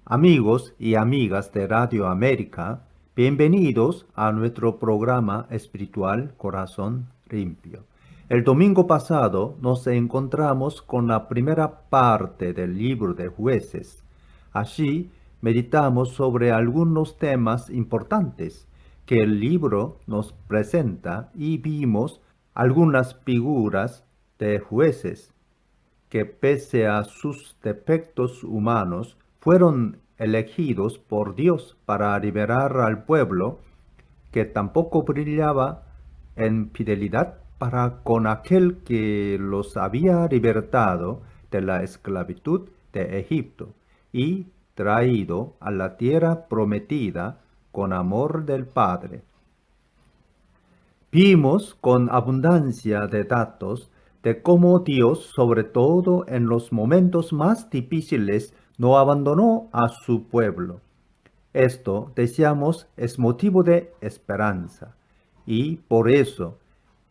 Amigos y amigas de Radio América, bienvenidos a nuestro programa espiritual Corazón Limpio. El domingo pasado nos encontramos con la primera parte del libro de Jueces. Allí meditamos sobre algunos temas importantes que el libro nos presenta y vimos algunas figuras de jueces que pese a sus defectos humanos, fueron elegidos por Dios para liberar al pueblo, que tampoco brillaba en fidelidad para con aquel que los había libertado de la esclavitud de Egipto y traído a la tierra prometida con amor del Padre. Vimos con abundancia de datos de cómo Dios, sobre todo en los momentos más difíciles, no abandonó a su pueblo. Esto, decíamos, es motivo de esperanza. Y por eso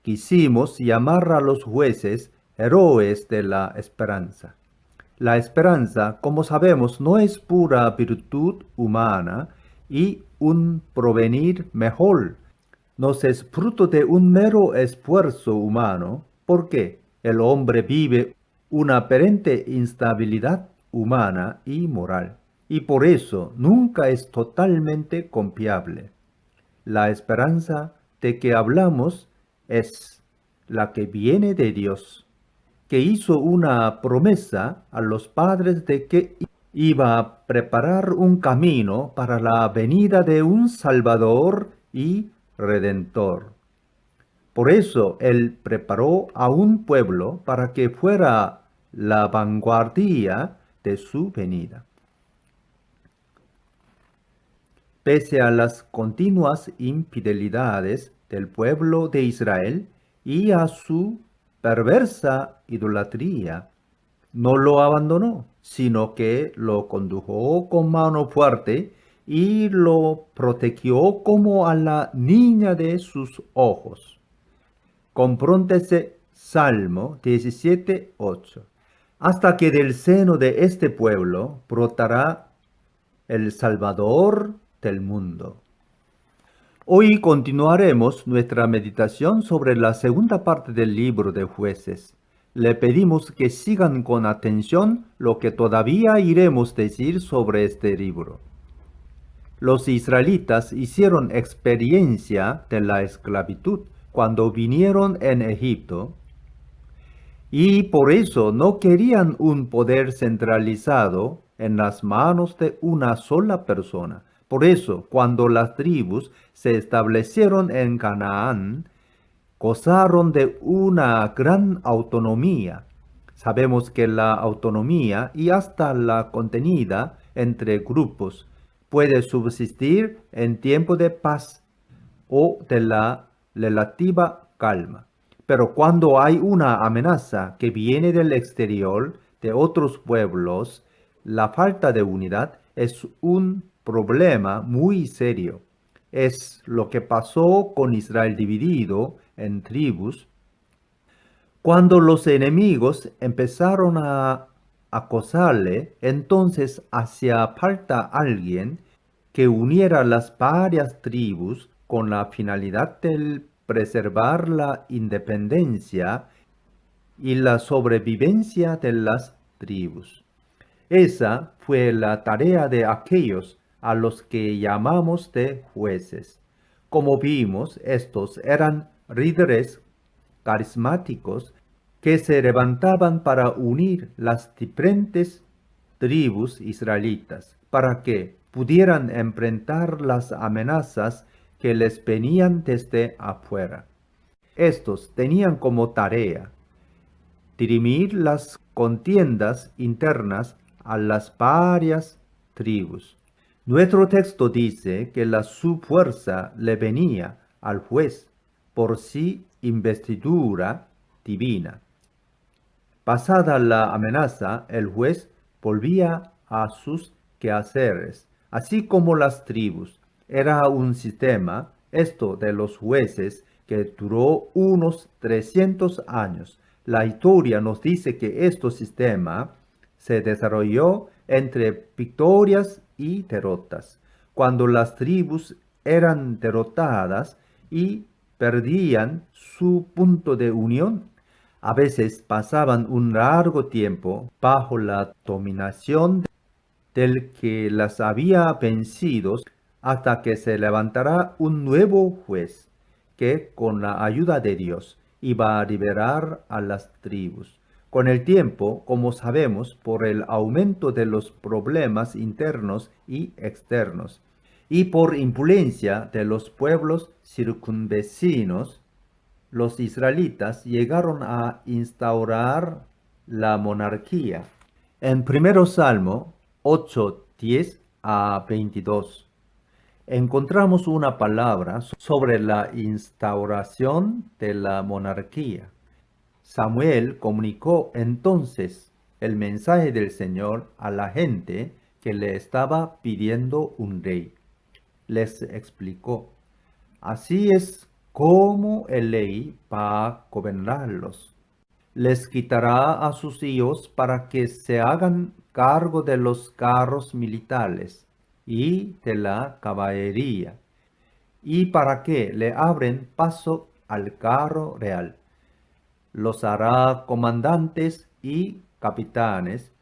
quisimos llamar a los jueces héroes de la esperanza. La esperanza, como sabemos, no es pura virtud humana y un provenir mejor, nos es fruto de un mero esfuerzo humano, porque el hombre vive una aparente instabilidad humana y moral, y por eso nunca es totalmente confiable. La esperanza de que hablamos es la que viene de Dios, que hizo una promesa a los padres de que iba a preparar un camino para la venida de un Salvador y Redentor. Por eso Él preparó a un pueblo para que fuera la vanguardia de su venida. Pese a las continuas infidelidades del pueblo de Israel y a su perversa idolatría, no lo abandonó, sino que lo condujo con mano fuerte y lo protegió como a la niña de sus ojos. Confróntese Salmo 17:8. Hasta que del seno de este pueblo brotará el Salvador del mundo. Hoy continuaremos nuestra meditación sobre la segunda parte del libro de Jueces. Le pedimos que sigan con atención lo que todavía iremos decir sobre este libro. Los israelitas hicieron experiencia de la esclavitud cuando vinieron en Egipto y por eso no querían un poder centralizado en las manos de una sola persona. Por eso, cuando las tribus se establecieron en Canaán, gozaron de una gran autonomía. Sabemos que la autonomía y hasta la contenida entre grupos puede subsistir en tiempo de paz o de la relativa calma. Pero cuando hay una amenaza que viene del exterior, de otros pueblos, la falta de unidad es un problema muy serio. Es lo que pasó con Israel dividido en tribus. Cuando los enemigos empezaron a acosarle, entonces hacía falta alguien que uniera las varias tribus con la finalidad de preservar la independencia y la sobrevivencia de las tribus. Esa fue la tarea de aquellos a los que llamamos de jueces. Como vimos, estos eran líderes carismáticos que se levantaban para unir las diferentes tribus israelitas, para que pudieran enfrentar las amenazas que les venían desde afuera. Estos tenían como tarea dirimir las contiendas internas a las varias tribus. Nuestro texto dice que la subfuerza le venía al juez por sí investidura divina. Pasada la amenaza, el juez volvía a sus quehaceres, así como las tribus. Era un sistema, esto de los jueces, que duró unos 300 años. La historia nos dice que este sistema se desarrolló entre victorias y derrotas. Cuando las tribus eran derrotadas y perdían su punto de unión, a veces pasaban un largo tiempo bajo la dominación del que las había vencido hasta que se levantará un nuevo juez que con la ayuda de Dios iba a liberar a las tribus. Con el tiempo, como sabemos, por el aumento de los problemas internos y externos, y por influencia de los pueblos circunvecinos, los israelitas llegaron a instaurar la monarquía. En primero Salmo 8, 10 a 22 encontramos una palabra sobre la instauración de la monarquía. Samuel comunicó entonces el mensaje del Señor a la gente que le estaba pidiendo un rey. Les explicó: así es como el rey va a gobernarlos. Les quitará a sus hijos para que se hagan cargo de los carros militares y de la caballería, y para que le abren paso al carro real. Los hará comandantes y capitanes,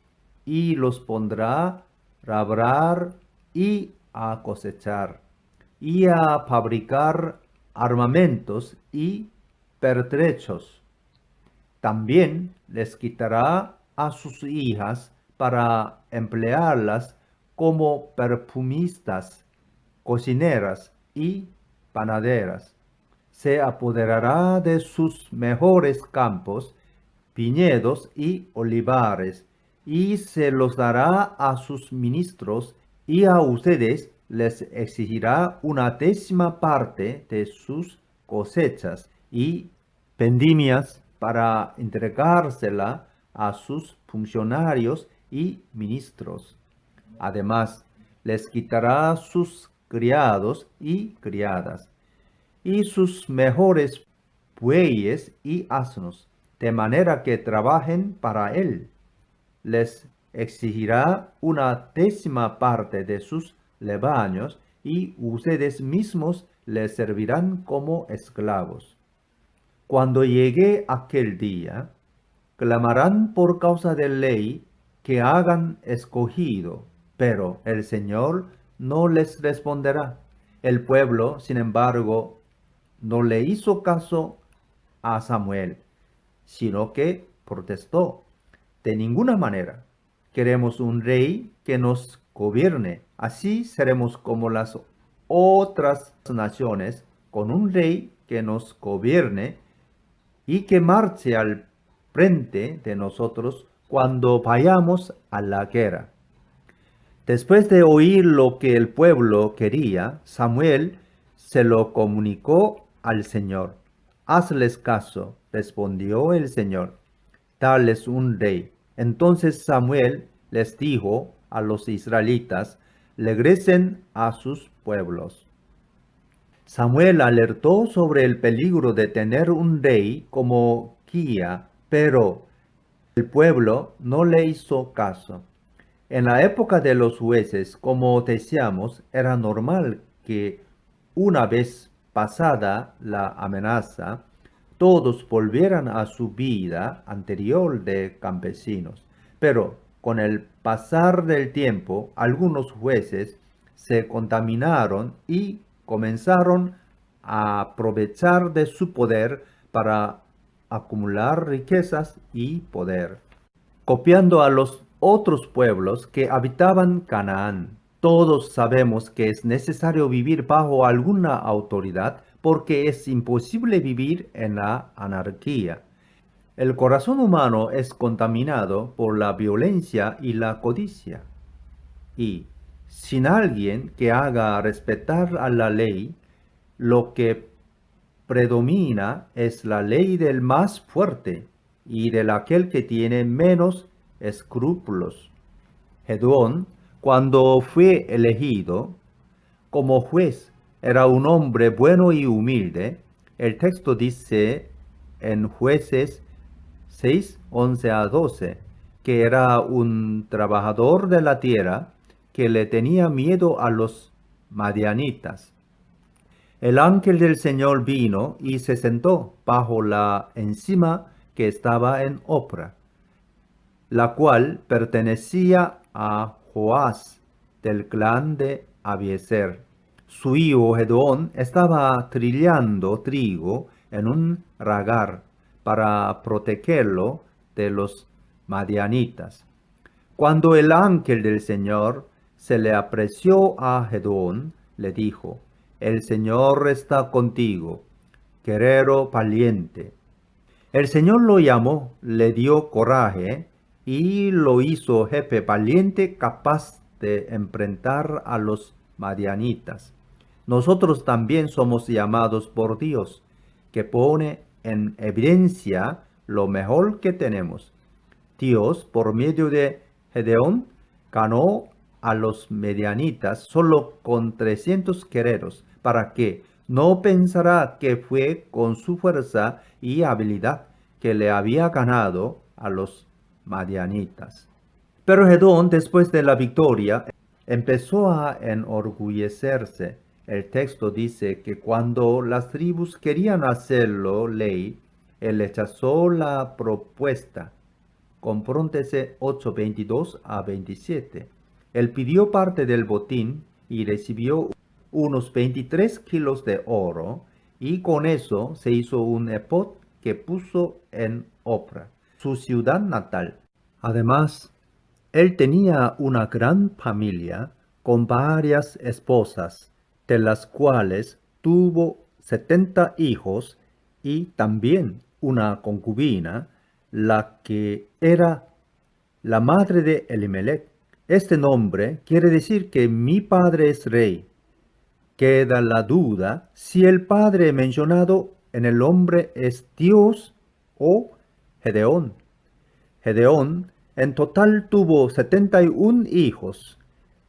y los pondrá a labrar y a cosechar, y a fabricar armamentos y pertrechos. También les quitará a sus hijas para emplearlas como perfumistas, cocineras y panaderas. Se apoderará de sus mejores campos, viñedos y olivares, y se los dará a sus ministros, y a ustedes les exigirá una décima parte de sus cosechas y vendimias para entregársela a sus funcionarios y ministros. Además, les quitará sus criados y criadas, y sus mejores bueyes y asnos, de manera que trabajen para él. Les exigirá una décima parte de sus rebaños, y ustedes mismos les servirán como esclavos. Cuando llegue aquel día, clamarán por causa de ley que hagan escogido, pero el Señor no les responderá. El pueblo, sin embargo, no le hizo caso a Samuel, sino que protestó: de ninguna manera queremos un rey que nos gobierne. Así seremos como las otras naciones, con un rey que nos gobierne y que marche al frente de nosotros cuando vayamos a la guerra. Después de oír lo que el pueblo quería, Samuel se lo comunicó al Señor. Hazles caso, respondió el Señor, darles un rey. Entonces Samuel les dijo a los israelitas: regresen a sus pueblos. Samuel alertó sobre el peligro de tener un rey como guía, pero el pueblo no le hizo caso. En la época de los jueces, como decíamos, era normal que una vez pasada la amenaza, todos volvieran a su vida anterior de campesinos. Pero con el pasar del tiempo, algunos jueces se contaminaron y comenzaron a aprovechar de su poder para acumular riquezas y poder, copiando a los otros pueblos que habitaban Canaán. Todos sabemos que es necesario vivir bajo alguna autoridad, porque es imposible vivir en la anarquía. El corazón humano es contaminado por la violencia y la codicia, y sin alguien que haga respetar a la ley, lo que predomina es la ley del más fuerte y de aquel que tiene menos escrúpulos. Gedeón, cuando fue elegido como juez, era un hombre bueno y humilde. El texto dice en Jueces 6, 11 a 12: que era un trabajador de la tierra, que le tenía miedo a los madianitas. El ángel del Señor vino y se sentó bajo la encima que estaba en Opra, la cual pertenecía a Joás, del clan de Abiezer. Su hijo Gedeón estaba trillando trigo en un ragar para protegerlo de los madianitas. Cuando el ángel del Señor se le apreció a Gedeón, le dijo: El Señor está contigo, guerrero valiente. El Señor lo llamó, le dio coraje y lo hizo jefe valiente, capaz de enfrentar a los madianitas. Nosotros también somos llamados por Dios, que pone en evidencia lo mejor que tenemos. Dios, por medio de Gedeón, ganó a los medianitas solo con 300 guerreros, para que no pensara que fue con su fuerza y habilidad que le había ganado a los madianitas. Pero Gedeón, después de la victoria, empezó a enorgullecerse. El texto dice que cuando las tribus querían hacerlo ley, él rechazó la propuesta. Confróntese 8:22 a 27. Él pidió parte del botín y recibió unos 23 kilos de oro, y con eso se hizo un efod que puso en Opra, su ciudad natal. Además, él tenía una gran familia con varias esposas, de las cuales tuvo 70 hijos, y también una concubina, la que era la madre de Elimelech. Este nombre quiere decir que mi padre es rey. Queda la duda si el padre mencionado en el nombre es Dios o Gedeón. Gedeón en total tuvo 71 hijos.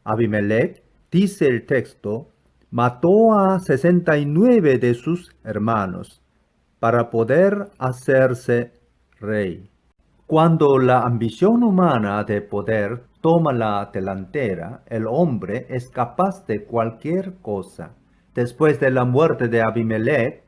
Abimelech, dice el texto, mató a 69 de sus hermanos para poder hacerse rey. Cuando la ambición humana de poder toma la delantera, el hombre es capaz de cualquier cosa. Después de la muerte de Abimelech,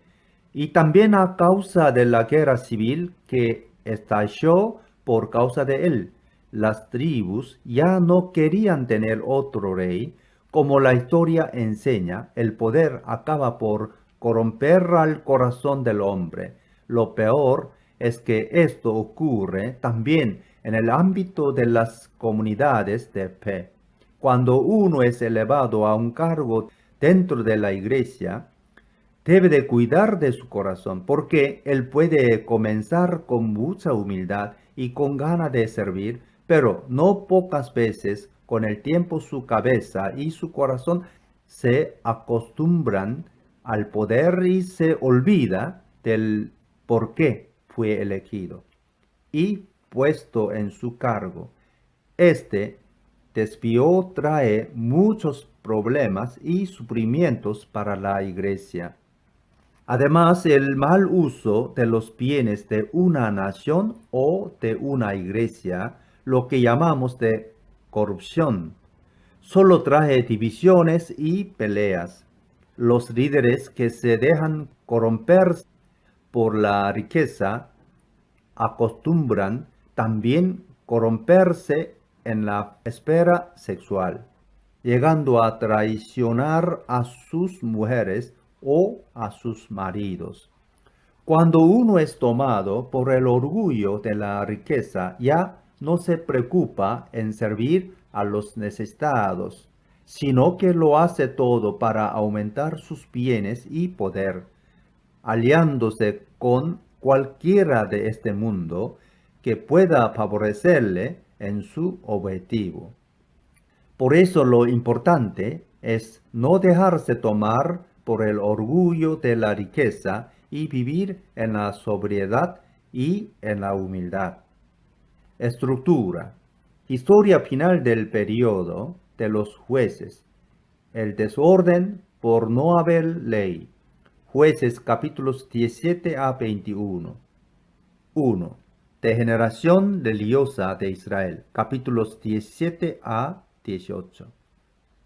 y también a causa de la guerra civil que estalló por causa de él, las tribus ya no querían tener otro rey. Como la historia enseña, el poder acaba por corromper al corazón del hombre. Lo peor es que esto ocurre también en el ámbito de las comunidades de fe. Cuando uno es elevado a un cargo dentro de la iglesia, debe de cuidar de su corazón, porque él puede comenzar con mucha humildad y con ganas de servir, pero no pocas veces con el tiempo su cabeza y su corazón se acostumbran al poder y se olvida del por qué fue elegido y puesto en su cargo. Este desvío trae muchos problemas y sufrimientos para la iglesia. Además, el mal uso de los bienes de una nación o de una iglesia, lo que llamamos de corrupción, solo trae divisiones y peleas. Los líderes que se dejan corromper por la riqueza acostumbran también corromperse en la esfera sexual, llegando a traicionar a sus mujeres o a sus maridos. Cuando uno es tomado por el orgullo de la riqueza, ya no se preocupa en servir a los necesitados, sino que lo hace todo para aumentar sus bienes y poder, aliándose con cualquiera de este mundo que pueda favorecerle en su objetivo. Por eso lo importante es no dejarse tomar por el orgullo de la riqueza y vivir en la sobriedad y en la humildad. Estructura. Historia final del periodo de los jueces. El desorden por no haber ley. Jueces capítulos 17 a 21. 1. Degeneración religiosa de Israel, capítulos 17 a 18.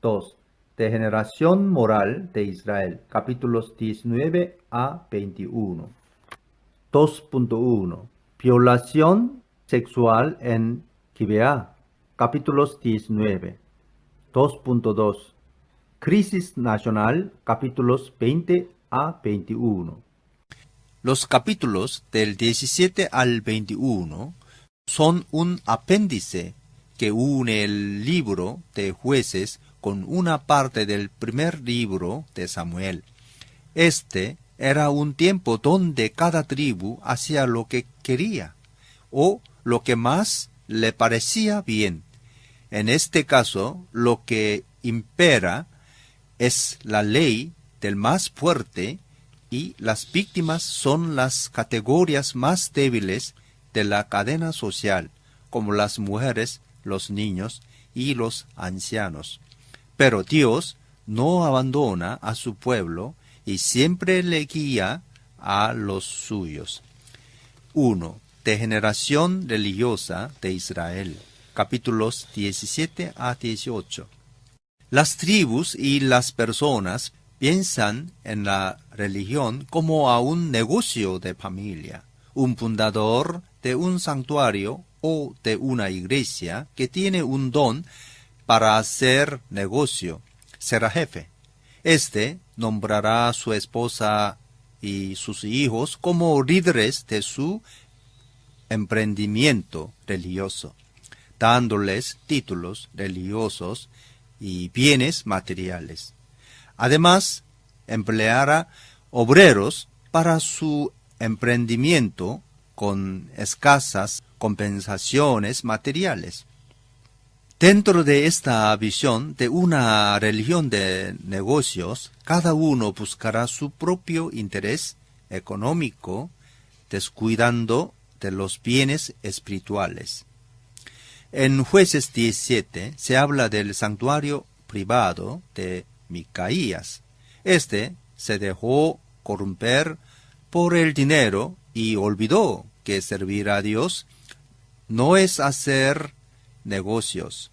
2. Degeneración moral de Israel, capítulos 19 a 21. 2.1. Violación sexual en Gibeá, capítulos 19. 2.2. Crisis nacional, capítulos 20 a 21. Los capítulos del 17 al 21 son un apéndice que une el libro de Jueces con una parte del primer libro de Samuel. Este era un tiempo donde cada tribu hacía lo que quería o lo que más le parecía bien. En este caso, lo que impera es la ley del más fuerte y las víctimas son las categorías más débiles de la cadena social, como las mujeres, los niños y los ancianos. Pero Dios no abandona a su pueblo y siempre le guía a los suyos. 1. Degeneración religiosa de Israel. Capítulos 17 a 18. Las tribus y las personas piensan en la religión como a un negocio de familia. Un fundador de un santuario o de una iglesia que tiene un don para hacer negocio será jefe. Este nombrará a su esposa y sus hijos como líderes de su emprendimiento religioso, dándoles títulos religiosos y bienes materiales. Además, empleará obreros para su emprendimiento con escasas compensaciones materiales. Dentro de esta visión de una religión de negocios, cada uno buscará su propio interés económico, descuidando de los bienes espirituales. En Jueces 17 se habla del santuario privado de Micaías. Este se dejó corromper por el dinero y olvidó que servir a Dios no es hacer negocios.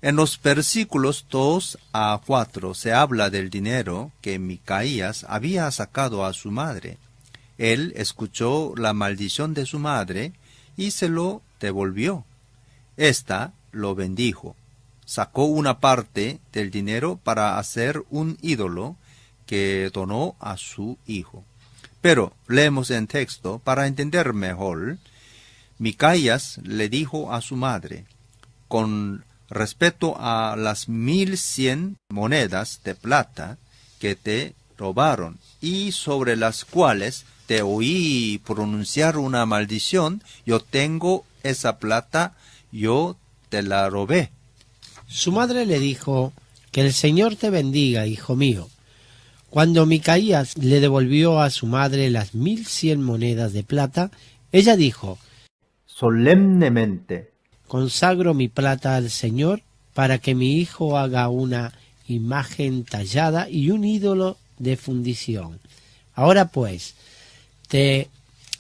En los versículos 2 a 4 se habla del dinero que Micaías había sacado a su madre. Él escuchó la maldición de su madre y se lo devolvió. Esta lo bendijo. Sacó una parte del dinero para hacer un ídolo que donó a su hijo. Pero leemos en texto para entender mejor. Micaías le dijo a su madre: con respecto a las 1100 monedas de plata que te robaron y sobre las cuales te oí pronunciar una maldición, yo tengo esa plata, yo te la robé. Su madre le dijo: que el Señor te bendiga, hijo mío. Cuando Micaías le devolvió a su madre las 1100 monedas de plata, ella dijo: solemnemente, consagro mi plata al Señor para que mi hijo haga una imagen tallada y un ídolo de fundición. Ahora pues, te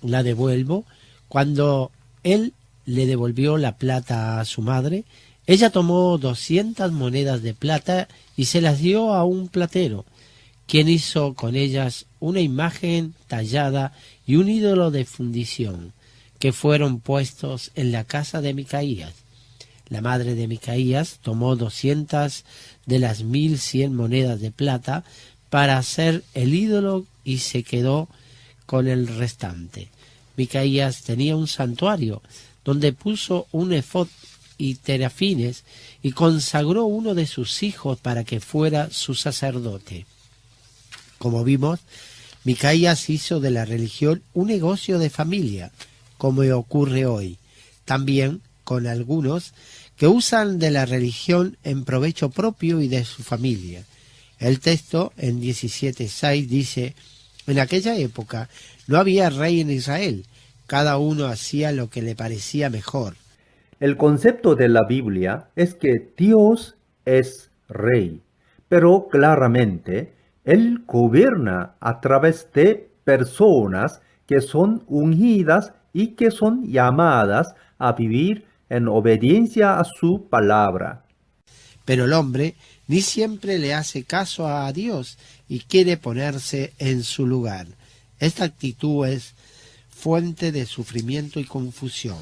la devuelvo. Cuando él le devolvió la plata a su madre, ella tomó 200 monedas de plata y se las dio a un platero, quien hizo con ellas una imagen tallada y un ídolo de fundición, que fueron puestos en la casa de Micaías. La madre de Micaías tomó 200 de las 1100 monedas de plata para hacer el ídolo y se quedó con el restante. Micaías tenía un santuario donde puso un efod y terafines y consagró uno de sus hijos para que fuera su sacerdote. Como vimos, Micaías hizo de la religión un negocio de familia, como ocurre hoy, también con algunos que usan de la religión en provecho propio y de su familia. El texto en 17:6 dice: en aquella época no había rey en Israel, cada uno hacía lo que le parecía mejor. El concepto de la Biblia es que Dios es rey, pero claramente Él gobierna a través de personas que son ungidas y que son llamadas a vivir en obediencia a su palabra. Pero el hombre ni siempre le hace caso a Dios y quiere ponerse en su lugar. Esta actitud es fuente de sufrimiento y confusión.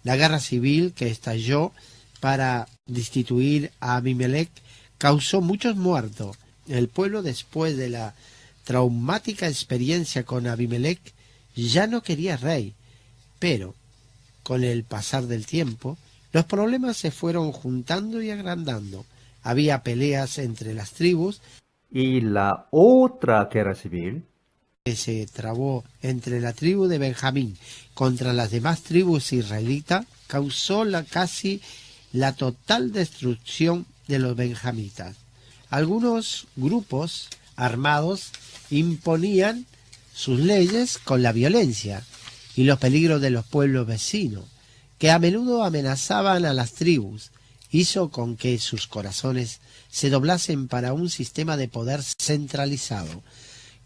La guerra civil que estalló para destituir a Abimelech causó muchos muertos. El pueblo, después de la traumática experiencia con Abimelech, ya no quería rey, pero con el pasar del tiempo los problemas se fueron juntando y agrandando. Había peleas entre las tribus Y la otra guerra civil que se trabó entre la tribu de Benjamín contra las demás tribus israelitas causó casi la total destrucción de los benjamitas. Algunos grupos armados imponían sus leyes con la violencia y los peligros de los pueblos vecinos, que a menudo amenazaban a las tribus, hizo con que sus corazones se doblasen para un sistema de poder centralizado,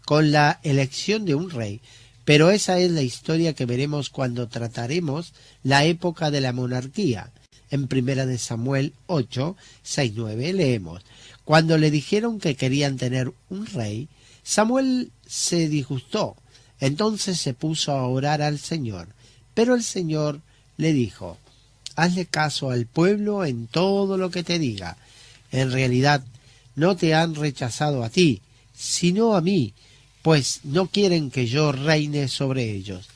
con la elección de un rey. Pero esa es la historia que veremos cuando trataremos la época de la monarquía. En 1 Samuel 8, 6, 9 leemos: cuando le dijeron que querían tener un rey, Samuel se disgustó. Entonces se puso a orar al Señor. Pero el Señor le dijo: hazle caso al pueblo en todo lo que te diga. En realidad no te han rechazado a ti, sino a mí, pues no quieren que yo reine sobre ellos.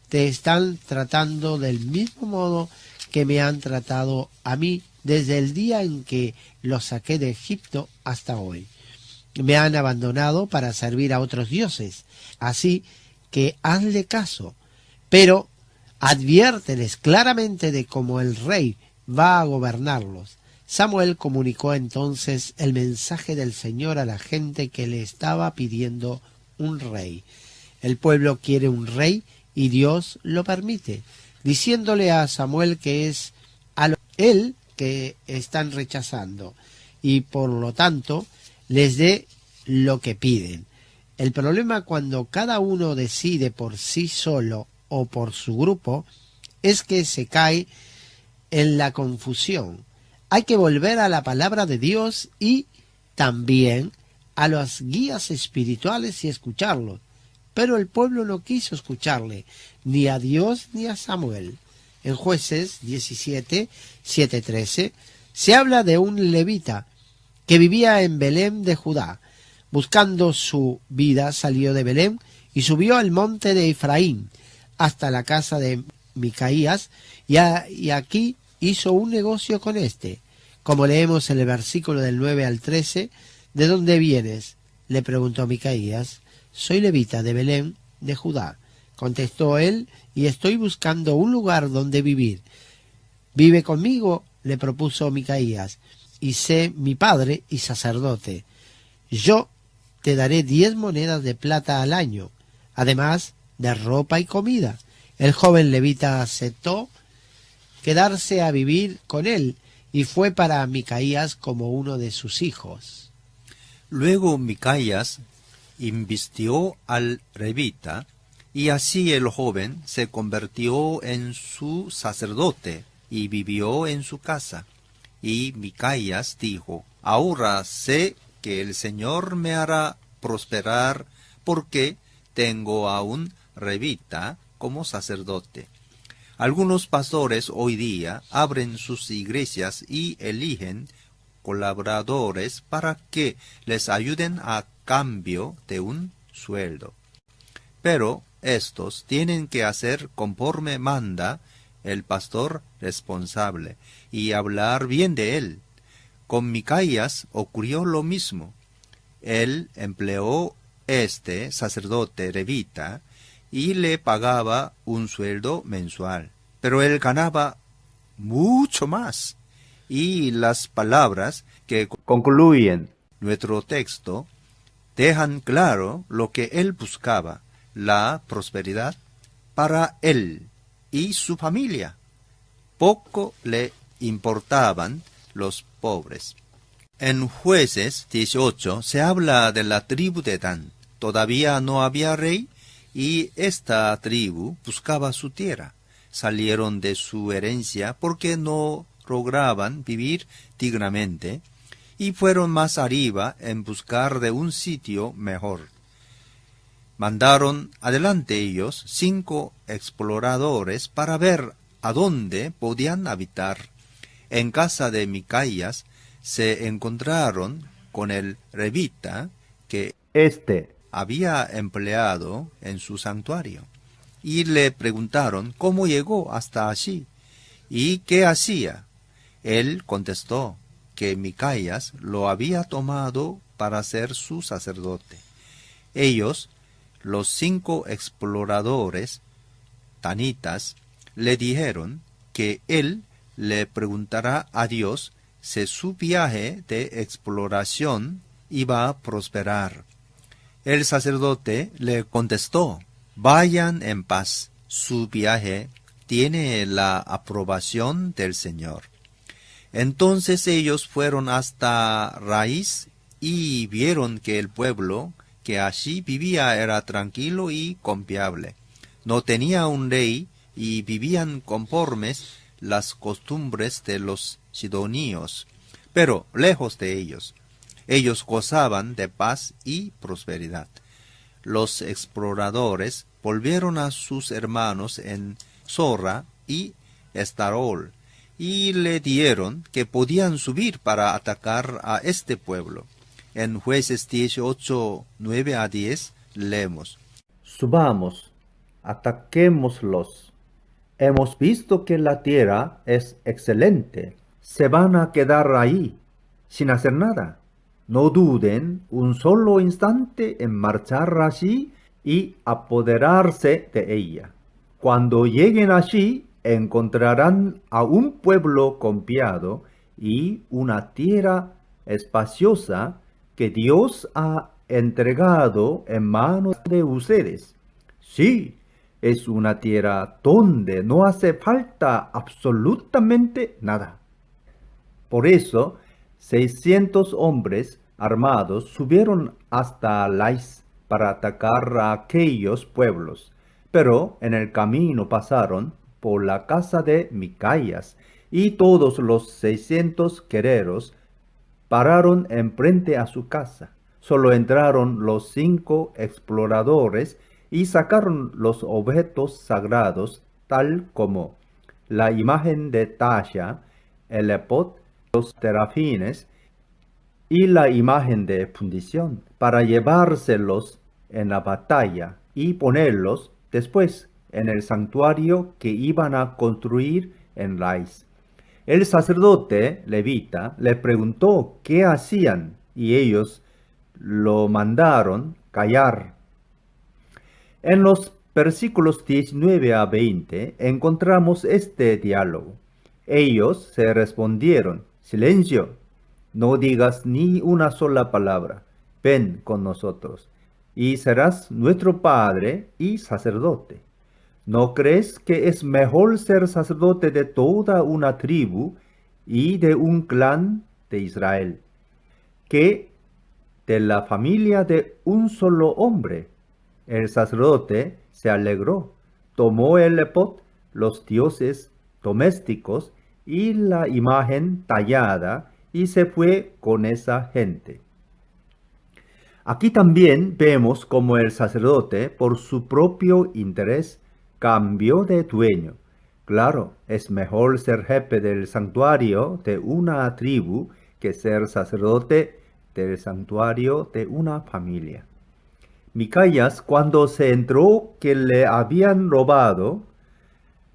Te están tratando del mismo modo que me han tratado a mí desde el día en que los saqué de Egipto hasta hoy. Me han abandonado para servir a otros dioses, así que hazle caso, pero adviérteles claramente de cómo el rey va a gobernarlos. Samuel comunicó entonces el mensaje del Señor a la gente que le estaba pidiendo un rey. El pueblo quiere un rey y Dios lo permite, diciéndole a Samuel que es él que están rechazando y por lo tanto les dé lo que piden. El problema cuando cada uno decide por sí solo o por su grupo es que se cae en la confusión. Hay que volver a la palabra de Dios y también a las guías espirituales y escucharlos. Pero el pueblo no quiso escucharle, ni a Dios ni a Samuel. En Jueces 17, 7, 13, se habla de un levita que vivía en Belén de Judá. Buscando su vida salió de Belén y subió al monte de Efraín hasta la casa de Micaías y aquí hizo un negocio con éste. Como leemos en el versículo del 9 al 13, ¿de dónde vienes?, le preguntó Micaías. Soy levita de Belén de Judá, contestó él, y estoy buscando un lugar donde vivir. Vive conmigo, le propuso Micaías, y sé mi padre y sacerdote. Yo te daré 10 monedas de plata al año, además de ropa y comida. El joven levita aceptó quedarse a vivir con él y fue para Micaías como uno de sus hijos. Luego Micaías invistió al levita, y así el joven se convirtió en su sacerdote y vivió en su casa. Y Micaías dijo: ahora sé que el Señor me hará prosperar porque tengo a un levita como sacerdote. Algunos pastores hoy día abren sus iglesias y eligen colaboradores para que les ayuden a cambio de un sueldo. Pero estos tienen que hacer conforme manda el pastor responsable y hablar bien de él. Con Micaías ocurrió lo mismo. Él empleó este sacerdote levita y le pagaba un sueldo mensual, pero él ganaba mucho más. Y las palabras que concluyen. Nuestro texto dejan claro lo que él buscaba: la prosperidad para él y su familia. Poco le importaban los pobres. En Jueces 18 se habla de la tribu de Dan. Todavía no había rey y esta tribu buscaba su tierra. Salieron de su herencia porque no lograban vivir dignamente y fueron más arriba en buscar de un sitio mejor. Mandaron adelante ellos 5 exploradores para ver a dónde podían habitar. En casa de Micaías se encontraron con el levita que Este había empleado en su santuario, y le preguntaron cómo llegó hasta allí y qué hacía. Él contestó que Micaías lo había tomado para ser su sacerdote. Ellos, los 5 exploradores tanitas, le dijeron que él le preguntará a Dios si su viaje de exploración iba a prosperar. El sacerdote le contestó: vayan en paz, su viaje tiene la aprobación del Señor. Entonces ellos fueron hasta Raíz y vieron que el pueblo que allí vivía era tranquilo y confiable. No tenía un rey y vivían conformes las costumbres de los sidonios, pero lejos de ellos. Ellos gozaban de paz y prosperidad. Los exploradores volvieron a sus hermanos en Zorra y Estarol, y le dieron que podían subir para atacar a este pueblo. En Jueces 18, 9 a 10 leemos: subamos, ataquémoslos. Hemos visto que la tierra es excelente. Se van a quedar ahí, sin hacer nada. No duden un solo instante en marchar allí y apoderarse de ella. Cuando lleguen allí, encontrarán a un pueblo confiado y una tierra espaciosa que Dios ha entregado en manos de ustedes. Sí, es una tierra donde no hace falta absolutamente nada. Por eso, 600 hombres armados subieron hasta Lais para atacar a aquellos pueblos, pero en el camino pasaron por la casa de Micaías, y todos los 600 guerreros pararon enfrente a su casa. Solo entraron los 5 exploradores y sacaron los objetos sagrados, tal como la imagen de Tasha, el epod, los terafines y la imagen de fundición, para llevárselos en la batalla y ponerlos después en el santuario que iban a construir en Lais. El sacerdote levita le preguntó qué hacían y ellos lo mandaron callar. En los versículos 19 a 20 encontramos este diálogo. Ellos se respondieron: silencio, no digas ni una sola palabra. Ven con nosotros, y serás nuestro padre y sacerdote. ¿No crees que es mejor ser sacerdote de toda una tribu y de un clan de Israel que de la familia de un solo hombre? El sacerdote se alegró, tomó el epod, los dioses domésticos y la imagen tallada y se fue con esa gente. Aquí también vemos cómo el sacerdote, por su propio interés, cambió de dueño. Claro, es mejor ser jefe del santuario de una tribu que ser sacerdote del santuario de una familia. Micaías, cuando se enteró que le habían robado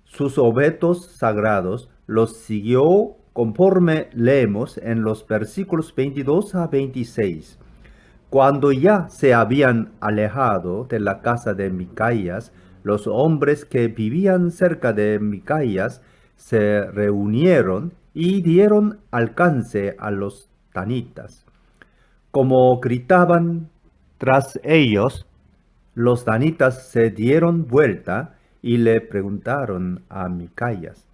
sus objetos sagrados, los siguió conforme leemos en los versículos 22 a 26. Cuando ya se habían alejado de la casa de Micaías, los hombres que vivían cerca de Micaías se reunieron y dieron alcance a los tanitas. Como gritaban tras ellos, los tanitas se dieron vuelta y le preguntaron a Micaías: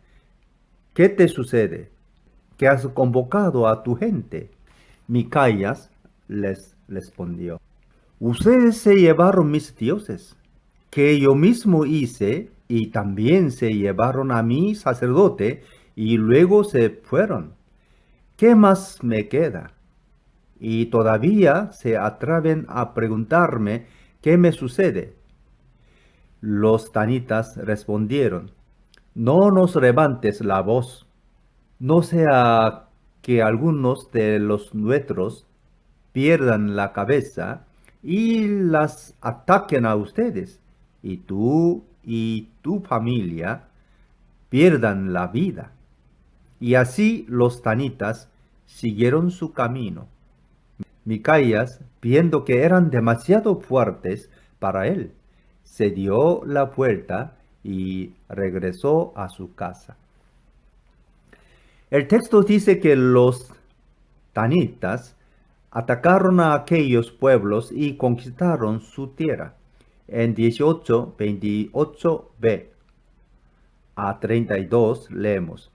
¿qué te sucede? ¿Que has convocado a tu gente? Micaías les respondió: ustedes se llevaron mis dioses. que yo mismo hice, y también se llevaron a mi sacerdote, y luego se fueron. ¿Qué más me queda? Y todavía se atreven a preguntarme qué me sucede. Los tanitas respondieron, no nos levantes la voz, no sea que algunos de los nuestros pierdan la cabeza y las ataquen a ustedes, y tú y tu familia pierdan la vida. Y así los tanitas siguieron su camino. Micaías, viendo que eran demasiado fuertes para él, se dio la vuelta y regresó a su casa. El texto dice que los tanitas atacaron a aquellos pueblos y conquistaron su tierra. En 18:28b a 32 leemos.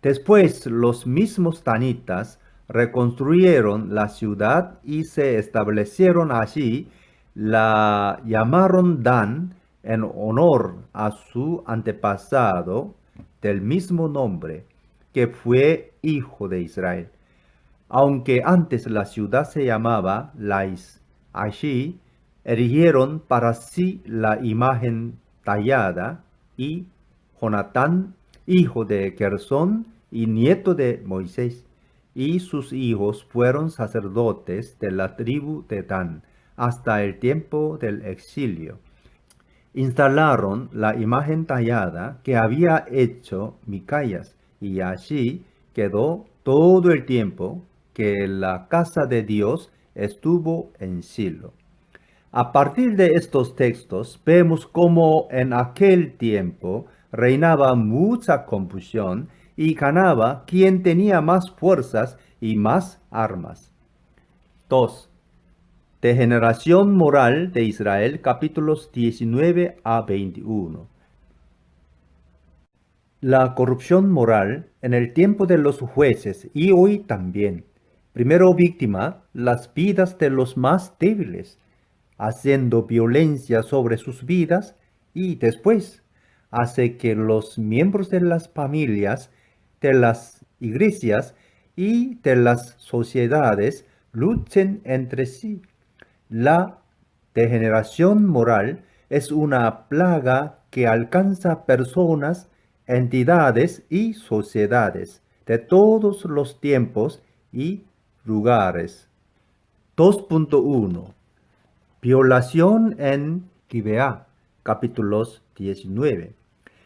Después los mismos tanitas reconstruyeron la ciudad y se establecieron allí. La llamaron Dan en honor a su antepasado del mismo nombre, que fue hijo de Israel. Aunque antes la ciudad se llamaba Lais, allí erigieron para sí la imagen tallada, y Jonatán, hijo de Gersón y nieto de Moisés, y sus hijos fueron sacerdotes de la tribu de Dan hasta el tiempo del exilio. Instalaron la imagen tallada que había hecho Micaías, y allí quedó todo el tiempo que la casa de Dios estuvo en Silo. A partir de estos textos vemos cómo en aquel tiempo reinaba mucha confusión y ganaba quien tenía más fuerzas y más armas. 2. Degeneración moral de Israel, capítulos 19 a 21. La corrupción moral en el tiempo de los jueces y hoy también. Primero víctima las vidas de los más débiles, haciendo violencia sobre sus vidas, y después hace que los miembros de las familias, de las iglesias y de las sociedades luchen entre sí. La degeneración moral es una plaga que alcanza personas, entidades y sociedades de todos los tiempos y lugares. 2.1 Violación en Gibeá, capítulos 19.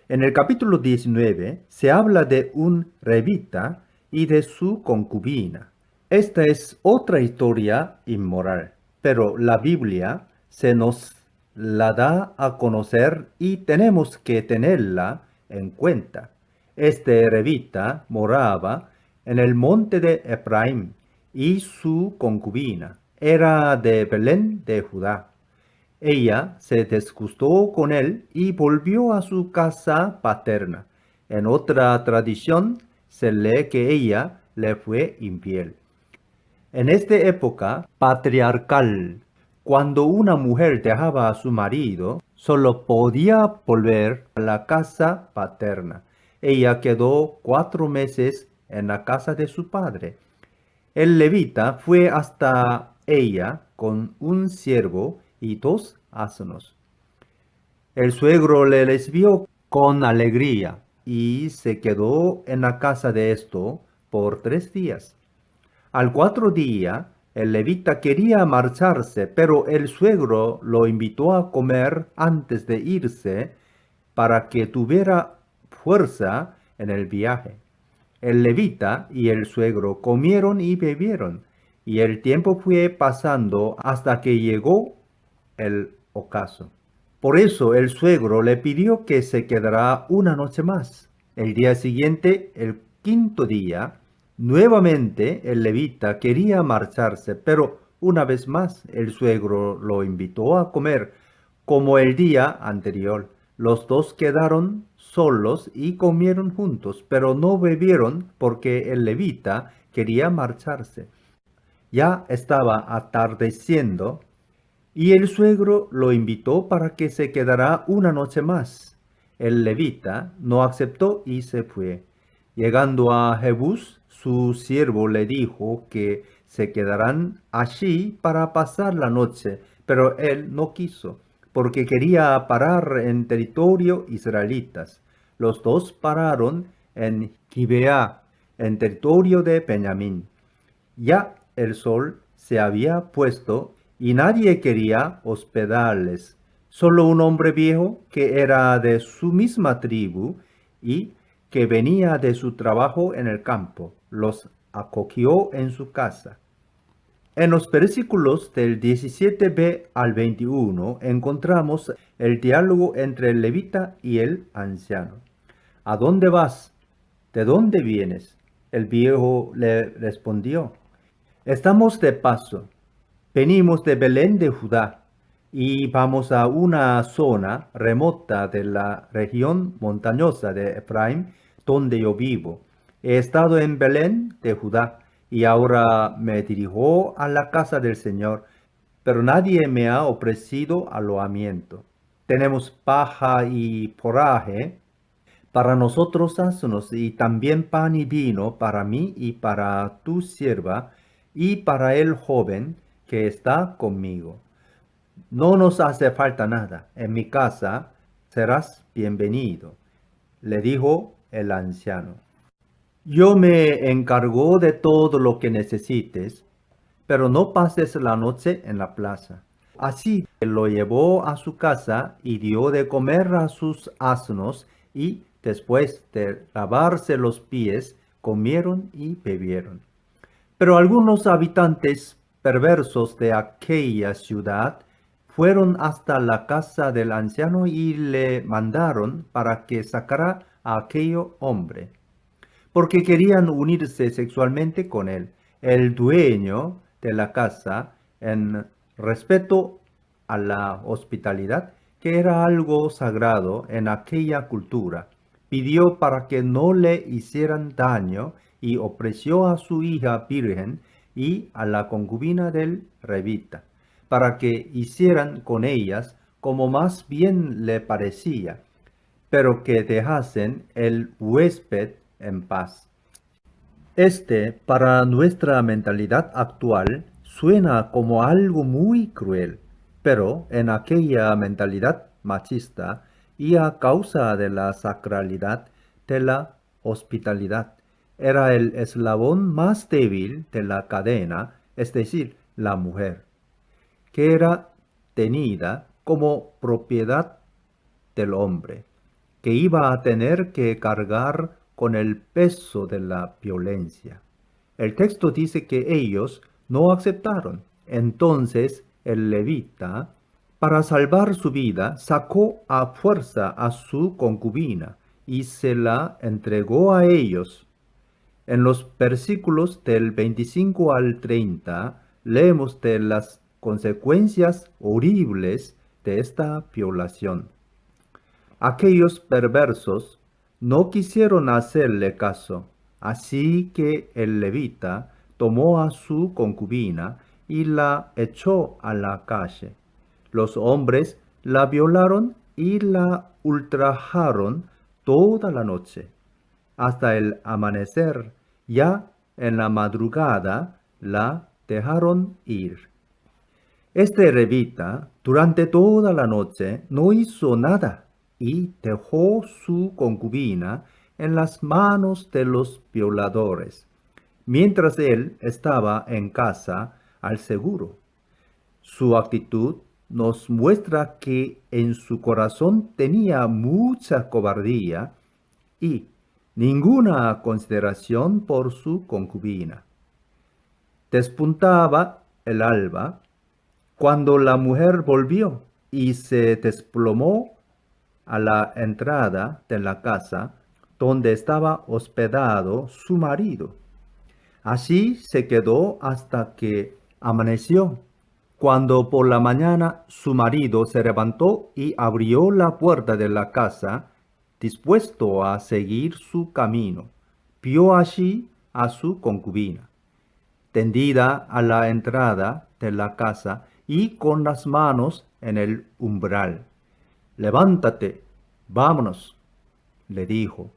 En el capítulo 19 se habla de un levita y de su concubina. Esta es otra historia inmoral, pero la Biblia se nos la da a conocer y tenemos que tenerla en cuenta. Este levita moraba en el monte de Efraín, y su concubina era de Belén de Judá. Ella se disgustó con él y volvió a su casa paterna. En otra tradición se lee que ella le fue infiel. En esta época patriarcal, cuando una mujer dejaba a su marido, solo podía volver a la casa paterna. Ella quedó 4 meses en la casa de su padre. El levita fue hasta ella con un siervo y 2 asnos. El suegro le recibió con alegría y se quedó en la casa de esto por 3 días. Al 4 día, el levita quería marcharse, pero el suegro lo invitó a comer antes de irse para que tuviera fuerza en el viaje. El levita y el suegro comieron y bebieron, y el tiempo fue pasando hasta que llegó el ocaso. Por eso el suegro le pidió que se quedara una noche más. El día siguiente, el 5.º día, nuevamente el levita quería marcharse, pero una vez más el suegro lo invitó a comer como el día anterior. Los dos quedaron solos y comieron juntos, pero no bebieron porque el levita quería marcharse. Ya estaba atardeciendo Y el suegro lo invitó para que se quedara una noche más. El levita no aceptó y se fue. Llegando a Jebús, su siervo le dijo que se quedaran allí para pasar la noche, pero él no quiso, porque quería parar en territorio israelitas. Los dos pararon en Gibeá, en territorio de Benjamín. Ya el sol se había puesto y nadie quería hospedarles. Solo un hombre viejo que era de su misma tribu y que venía de su trabajo en el campo los acogió en su casa. En los versículos del 17b al 21 encontramos el diálogo entre el levita y el anciano. ¿A dónde vas? ¿De dónde vienes? El viejo le respondió: Estamos de paso. Venimos de Belén de Judá y vamos a una zona remota de la región montañosa de Efraín, donde yo vivo. He estado en Belén de Judá y ahora me dirijo a la casa del Señor, pero nadie me ha ofrecido alojamiento. Tenemos paja y forraje para nosotros asnos y también pan y vino para mí y para tu sierva y para el joven que está conmigo. No nos hace falta nada. En mi casa serás bienvenido, le dijo el anciano. Yo me encargo de todo lo que necesites, pero no pases la noche en la plaza. Así lo llevó a su casa y dio de comer a sus asnos y después de lavarse los pies, comieron y bebieron. Pero algunos habitantes perversos de aquella ciudad fueron hasta la casa del anciano y le mandaron para que sacara a aquel hombre, porque querían unirse sexualmente con él. El dueño de la casa, en respeto a la hospitalidad, que era algo sagrado en aquella cultura, pidió para que no le hicieran daño y ofreció a su hija virgen y a la concubina del levita, para que hicieran con ellas como más bien le parecía, pero que dejasen el huésped en paz. Para nuestra mentalidad actual, suena como algo muy cruel, pero en aquella mentalidad machista y a causa de la sacralidad de la hospitalidad, era el eslabón más débil de la cadena, es decir, la mujer, que era tenida como propiedad del hombre, que iba a tener que cargar con el peso de la violencia. El texto dice que ellos no aceptaron. Entonces el levita, para salvar su vida, sacó a fuerza a su concubina y se la entregó a ellos. En los versículos del 25 al 30 leemos de las consecuencias horribles de esta violación. Aquellos perversos no quisieron hacerle caso, así que el levita tomó a su concubina y la echó a la calle. Los hombres la violaron y la ultrajaron toda la noche, hasta el amanecer. Ya en la madrugada la dejaron ir. Este levita durante toda la noche no hizo nada y dejó su concubina en las manos de los violadores, mientras él estaba en casa al seguro. Su actitud nos muestra que en su corazón tenía mucha cobardía y ninguna consideración por su concubina. Despuntaba el alba cuando la mujer volvió y se desplomó a la entrada de la casa donde estaba hospedado su marido. Así se quedó hasta que amaneció, cuando por la mañana su marido se levantó y abrió la puerta de la casa, dispuesto a seguir su camino. Vio allí a su concubina, tendida a la entrada de la casa y con las manos en el umbral. Levántate, vámonos, le dijo,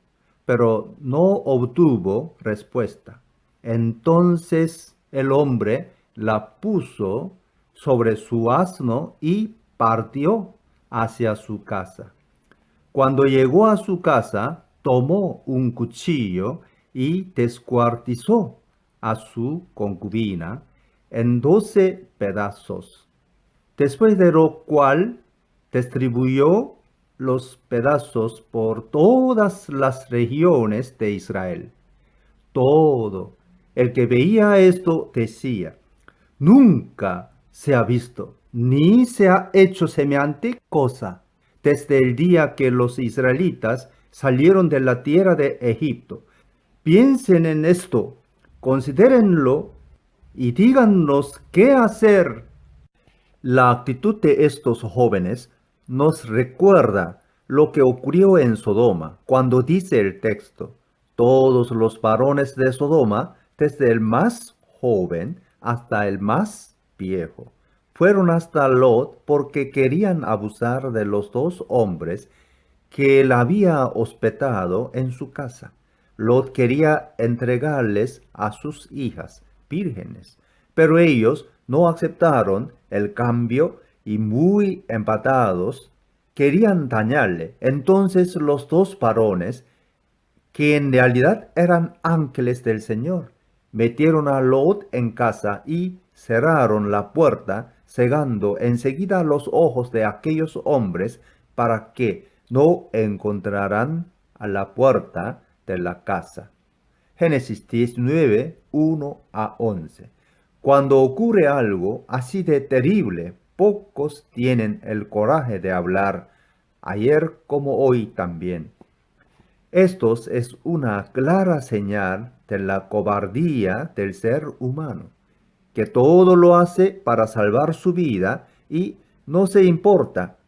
pero no obtuvo respuesta. Entonces el hombre la puso sobre su asno y partió hacia su casa. Cuando llegó a su casa, tomó un cuchillo y descuartizó a su concubina en 12 pedazos, después de lo cual distribuyó los pedazos por todas las regiones de Israel. Todo el que veía esto decía, nunca se ha visto ni se ha hecho semejante cosa desde el día que los israelitas salieron de la tierra de Egipto. Piensen en esto, considérenlo y díganos qué hacer. La actitud de estos jóvenes nos recuerda lo que ocurrió en Sodoma, cuando dice el texto, todos los varones de Sodoma, desde el más joven hasta el más viejo, fueron hasta Lot porque querían abusar de los dos hombres que él había hospedado en su casa. Lot quería entregarles a sus hijas vírgenes, pero ellos no aceptaron el cambio y muy empatados querían dañarle. Entonces los dos varones, que en realidad eran ángeles del Señor, metieron a Lot en casa y cerraron la puerta, cegando enseguida los ojos de aquellos hombres para que no encontraran a la puerta de la casa. Génesis 19, 1 a 11. Cuando ocurre algo así de terrible, pocos tienen el coraje de hablar, ayer como hoy también. Esto es una clara señal de la cobardía del ser humano, que todo lo hace para salvar su vida y no se importa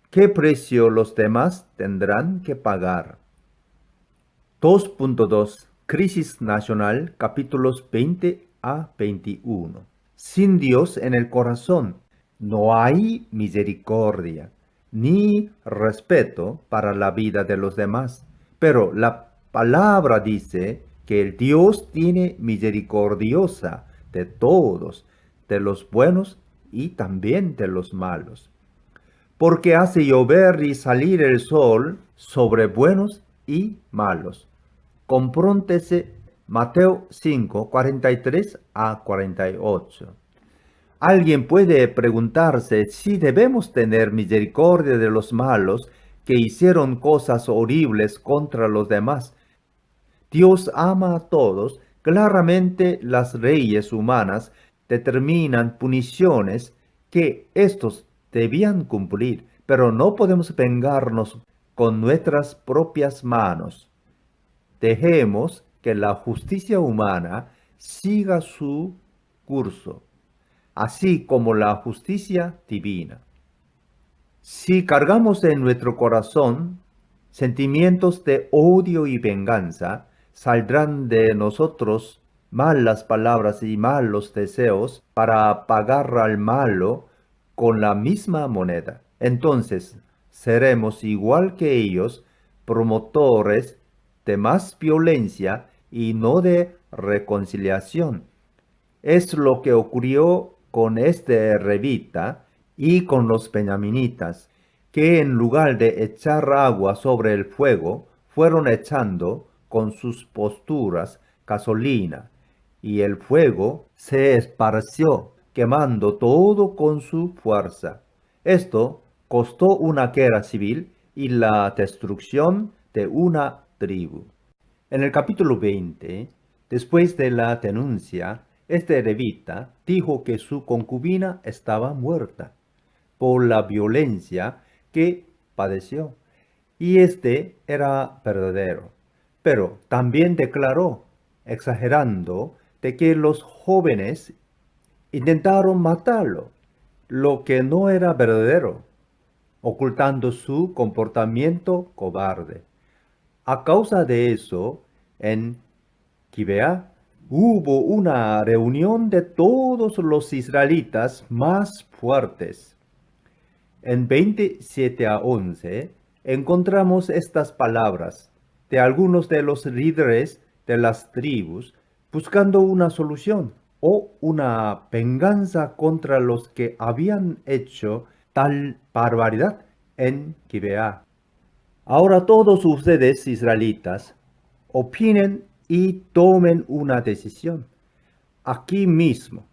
qué precio los demás tendrán que pagar. 2.2 Crisis Nacional, capítulos 20 a 21. Sin Dios en el corazón no hay misericordia ni respeto para la vida de los demás. Pero la palabra dice que el Dios tiene misericordiosa de todos, de los buenos y también de los malos. Porque hace llover y salir el sol sobre buenos y malos. Compróntese Mateo 5, 43 a 48. Alguien puede preguntarse si debemos tener misericordia de los malos que hicieron cosas horribles contra los demás. Dios ama a todos. Claramente las leyes humanas determinan puniciones que éstos debían cumplir, pero no podemos vengarnos con nuestras propias manos. Dejemos que la justicia humana siga su curso, así como la justicia divina. Si cargamos en nuestro corazón sentimientos de odio y venganza, saldrán de nosotros malas palabras y malos deseos para pagar al malo con la misma moneda. Entonces seremos igual que ellos, promotores de más violencia y no de reconciliación. Es lo que ocurrió con este levita y con los benyaminitas, que en lugar de echar agua sobre el fuego, fueron echando con sus posturas gasolina, y el fuego se esparció, quemando todo con su fuerza. Esto costó una guerra civil y la destrucción de una tribu. En el capítulo 20, después de la denuncia, este levita dijo que su concubina estaba muerta por la violencia que padeció, y este era verdadero. Pero también declaró, exagerando, de que los jóvenes intentaron matarlo, lo que no era verdadero, ocultando su comportamiento cobarde. A causa de eso, en Gibea hubo una reunión de todos los israelitas más fuertes. En 27-11 encontramos estas palabras de algunos de los líderes de las tribus buscando una solución o una venganza contra los que habían hecho tal barbaridad en Gibeá. Ahora todos ustedes, israelitas, opinen y tomen una decisión. Aquí mismo,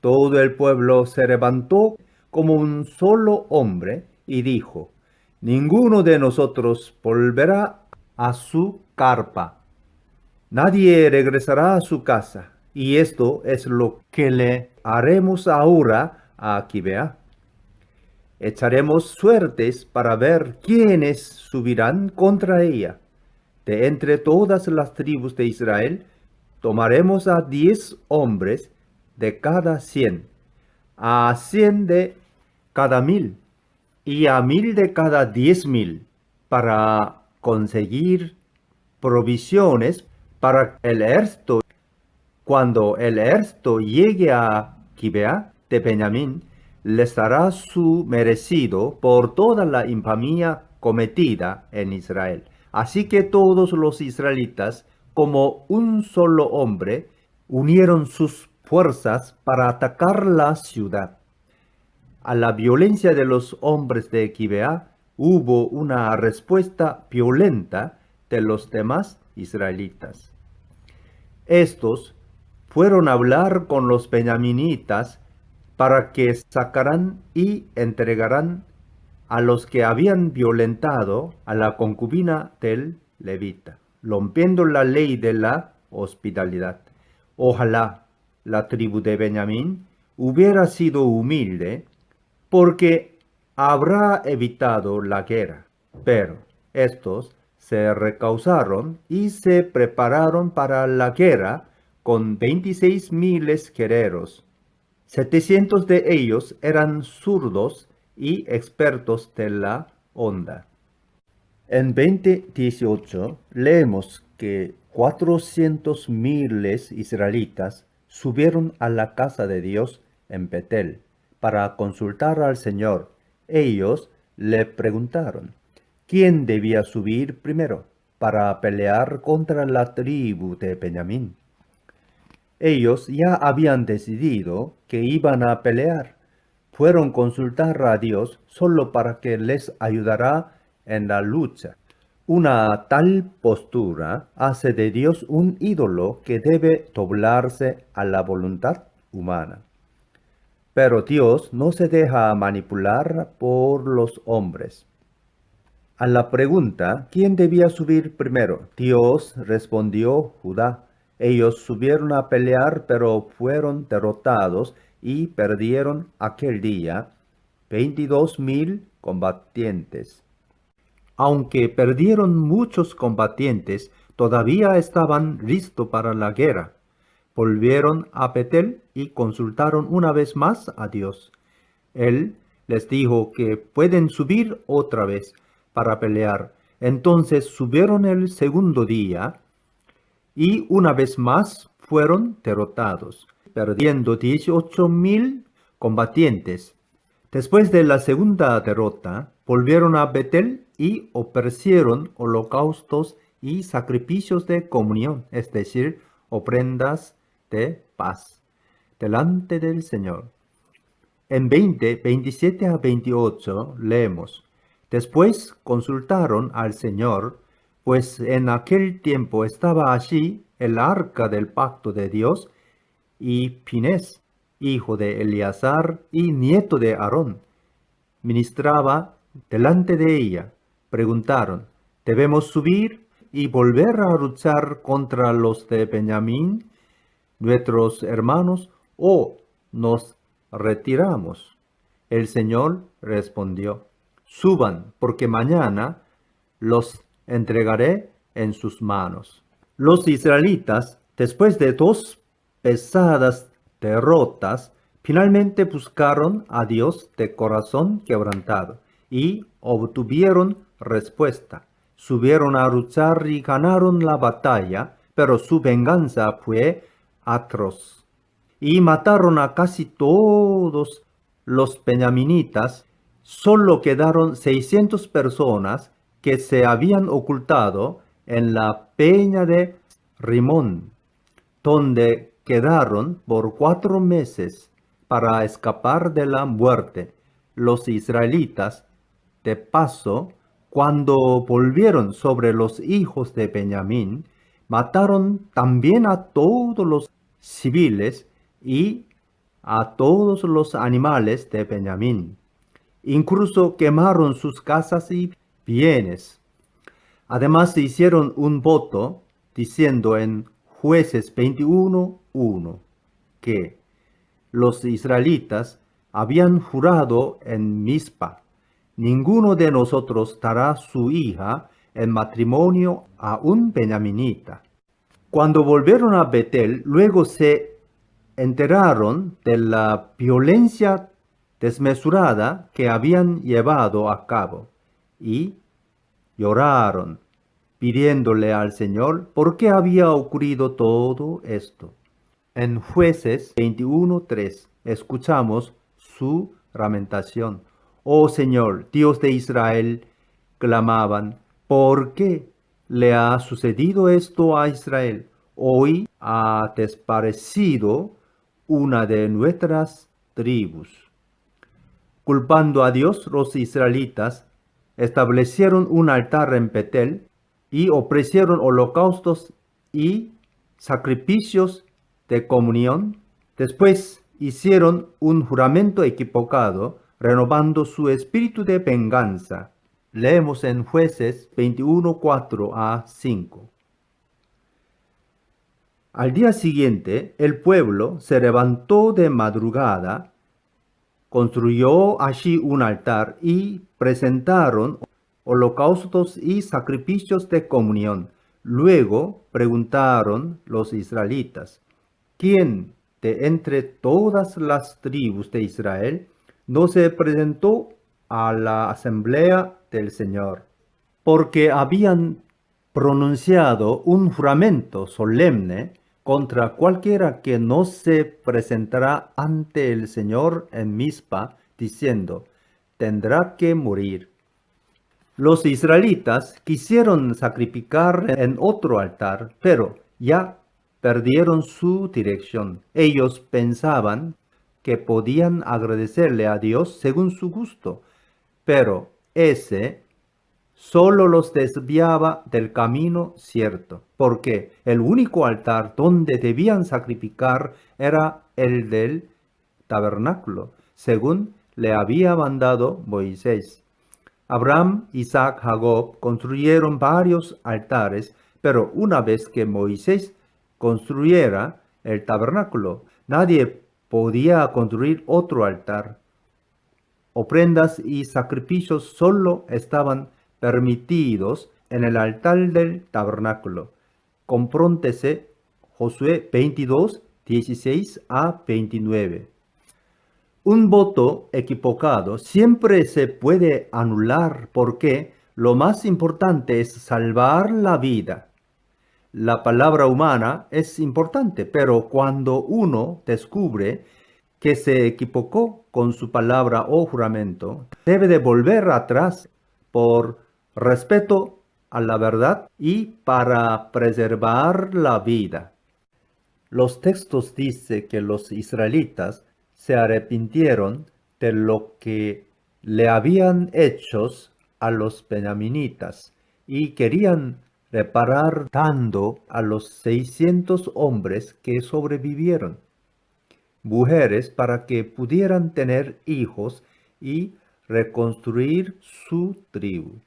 todo el pueblo se levantó como un solo hombre y dijo, ninguno de nosotros volverá a su carpa. Nadie regresará a su casa. Y esto es lo que le haremos ahora a Gibeá. Echaremos suertes para ver quiénes subirán contra ella. De entre todas las tribus de Israel, tomaremos a 10 hombres de cada 100, a 100 de cada 1000 y a 1000 de cada 10,000 para conseguir provisiones para el ejército. Cuando el ejército llegue a Gibeá de Benjamín, les dará su merecido por toda la infamia cometida en Israel. Así que todos los israelitas, como un solo hombre, unieron sus fuerzas para atacar la ciudad. A la violencia de los hombres de Gibeá hubo una respuesta violenta de los demás israelitas. Estos fueron a hablar con los benjaminitas para que sacaran y entregaran a los que habían violentado a la concubina del levita, rompiendo la ley de la hospitalidad. Ojalá la tribu de Benjamín hubiera sido humilde, porque habrá evitado la guerra. Pero estos se recausaron y se prepararon para la guerra con 26,000 guerreros. 700 de ellos eran zurdos y expertos de la onda. En 20:18 leemos que 400,000 israelitas subieron a la casa de Dios en Betel para consultar al Señor. Ellos le preguntaron, ¿quién debía subir primero para pelear contra la tribu de Benjamín? Ellos ya habían decidido que iban a pelear. Fueron a consultar a Dios solo para que les ayudara en la lucha. Una tal postura hace de Dios un ídolo que debe doblarse a la voluntad humana. Pero Dios no se deja manipular por los hombres. A la pregunta, ¿quién debía subir primero? Dios respondió, Judá. Ellos subieron a pelear, pero fueron derrotados y perdieron aquel día 22,000 combatientes. Aunque perdieron muchos combatientes, todavía estaban listos para la guerra. Volvieron a Betel y consultaron una vez más a Dios. Él les dijo que pueden subir otra vez para pelear. Entonces subieron el segundo día y una vez más fueron derrotados, perdiendo 18,000 combatientes. Después de la segunda derrota, volvieron a Betel y ofrecieron holocaustos y sacrificios de comunión, es decir, ofrendas de paz, delante del Señor. En 27-28 leemos, después consultaron al Señor, pues en aquel tiempo estaba allí el arca del pacto de Dios, y Pinés, hijo de Eleazar y nieto de Aarón, ministraba delante de ella. Preguntaron, ¿debemos subir y volver a luchar contra los de Benjamín, nuestros hermanos, o nos retiramos? El Señor respondió, suban, porque mañana los entregaré en sus manos. Los israelitas, después de 2 pesadas derrotas, finalmente buscaron a Dios de corazón quebrantado y obtuvieron respuesta. Subieron a luchar y ganaron la batalla, pero su venganza fue atroz. Y mataron a casi todos los benyaminitas. Solo quedaron 600 personas que se habían ocultado en la peña de Rimón, donde quedaron por 4 meses para escapar de la muerte. Los israelitas, de paso, cuando volvieron sobre los hijos de Benjamín, mataron también a todos los civiles y a todos los animales de Benjamín. Incluso quemaron sus casas y bienes. Además hicieron un voto diciendo en Jueces 21:1 que los israelitas habían jurado en Mizpa: ninguno de nosotros dará su hija en matrimonio a un benjaminita. Cuando volvieron a Betel, luego se enteraron de la violencia desmesurada que habían llevado a cabo y lloraron, pidiéndole al Señor por qué había ocurrido todo esto. En Jueces 21:3 escuchamos su lamentación. Oh Señor, Dios de Israel, clamaban, ¿por qué le ha sucedido esto a Israel? Hoy ha desaparecido una de nuestras tribus. Culpando a Dios, los israelitas establecieron un altar en Betel y ofrecieron holocaustos y sacrificios de comunión. Después hicieron un juramento equivocado, renovando su espíritu de venganza. Leemos en Jueces 21:4-5. Al día siguiente, el pueblo se levantó de madrugada, construyó allí un altar y presentaron holocaustos y sacrificios de comunión. Luego preguntaron los israelitas: ¿quién de entre todas las tribus de Israel no se presentó a la asamblea del Señor? Porque habían pronunciado un juramento solemne contra cualquiera que no se presentará ante el Señor en Mizpa, diciendo: tendrá que morir. Los israelitas quisieron sacrificar en otro altar, pero ya perdieron su dirección. Ellos pensaban que podían agradecerle a Dios según su gusto, pero ese solo los desviaba del camino cierto, porque el único altar donde debían sacrificar era el del tabernáculo, según le había mandado Moisés. Abraham, Isaac, Jacob construyeron varios altares, pero una vez que Moisés construyera el tabernáculo, nadie podía construir otro altar. Ofrendas y sacrificios solo estaban permitidos en el altar del tabernáculo. Compróntese Josué 22:16-29. Un voto equivocado siempre se puede anular porque lo más importante es salvar la vida. La palabra humana es importante, pero cuando uno descubre que se equivocó con su palabra o juramento, debe de volver atrás por respeto a la verdad y para preservar la vida. Los textos dicen que los israelitas se arrepintieron de lo que le habían hecho a los benjaminitas y querían reparar dando a los 600 hombres que sobrevivieron mujeres para que pudieran tener hijos y reconstruir su tribu.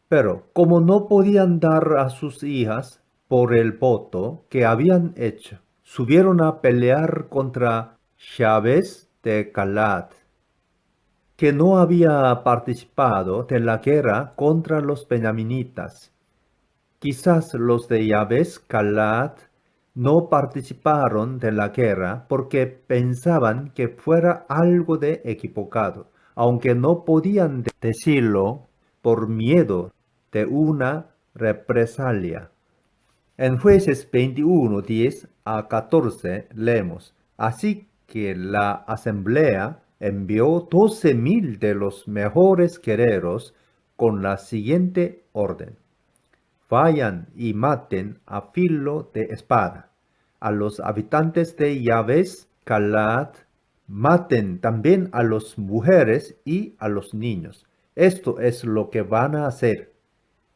Pero como no podían dar a sus hijas por el voto que habían hecho, subieron a pelear contra Jabes de Galaad, que no había participado de la guerra contra los benjaminitas. Quizás los de Jabes Galaad no participaron de la guerra porque pensaban que fuera algo de equivocado, aunque no podían decirlo por miedo de una represalia. En Jueces 21, 10 a 14 leemos, así que la asamblea envió 12,000 de los mejores guerreros con la siguiente orden. Vayan y maten a filo de espada a los habitantes de Yabes Galaad, maten también a las mujeres y a los niños. Esto es lo que van a hacer.